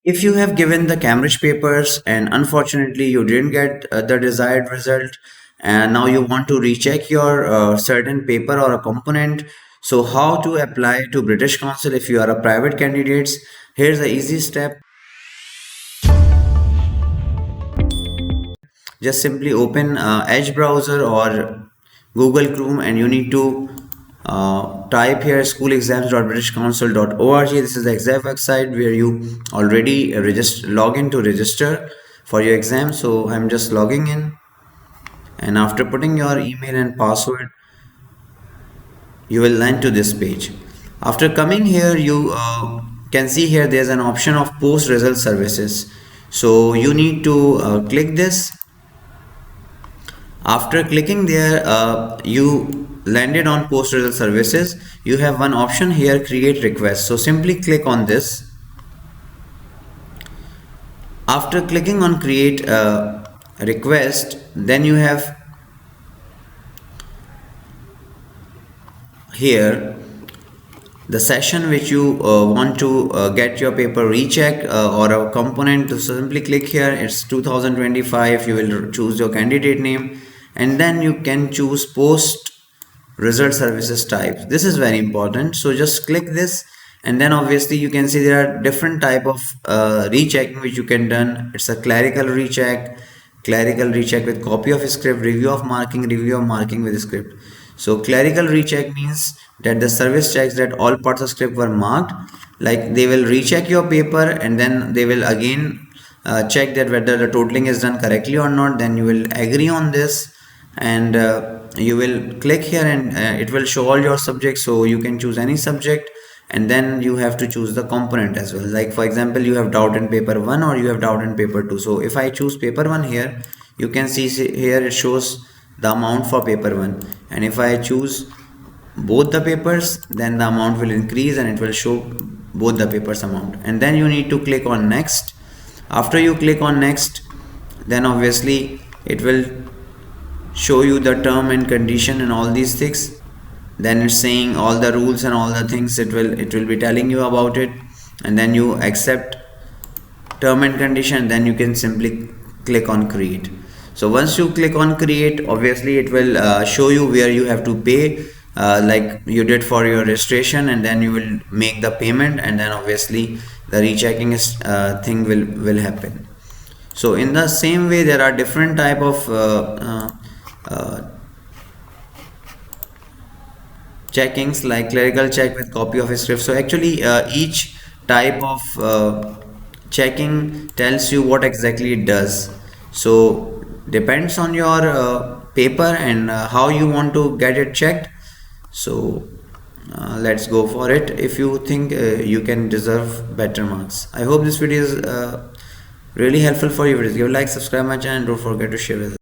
If you have given the Cambridge papers and unfortunately you didn't get the desired result, and now you want to recheck your certain paper or a component, so how to apply to British Council if you are a private candidates? Here's the easy step. Just simply open Edge browser or Google Chrome, and you need to type here schoolexams.britishcouncil.org. This is the exact website where you already log in to register for your exam. So I'm just logging in, and after putting your email and password, you will land to this page. After coming here, you can see here there's an option of post result services. So you need to click this. After clicking there, you landed on post result services. You have one option here, create request. So simply click on this. After clicking on create request, then you have here the session which you want to get your paper recheck or a component. So simply click here. It's 2025. You will choose your candidate name, and then you can choose post result services types. This is very important, so just click this, and then obviously you can see there are different type of rechecking which you can done. It's a clerical recheck with copy of script, review of marking with script. So clerical recheck means that the service checks that all parts of script were marked, like they will recheck your paper and then they will again check that whether the totaling is done correctly or not. Then you will agree on this, and you will click here, and it will show all your subjects, so you can choose any subject, and then you have to choose the component as well. Like for example, you have doubt in paper 1 or you have doubt in paper 2. So if I choose paper 1 here, you can see here it shows the amount for paper 1, and if I choose both the papers, then the amount will increase and it will show both the papers amount. And then you need to click on next. After you click on next, then obviously it will show you the term and condition and all these things. Then it's saying all the rules and all the things, it will be telling you about it, and then you accept term and condition. Then you can simply click on create. So once you click on create, obviously it will show you where you have to pay, like you did for your registration, and then you will make the payment, and then obviously the rechecking thing will happen. So in the same way, there are different type of checkings, like clerical check with copy of a script. So actually each type of checking tells you what exactly it does. So depends on your paper and how you want to get it checked. So let's go for it. If you think you can deserve better marks. I hope this video is really helpful for you. Give a like, subscribe my channel, don't forget to share with others.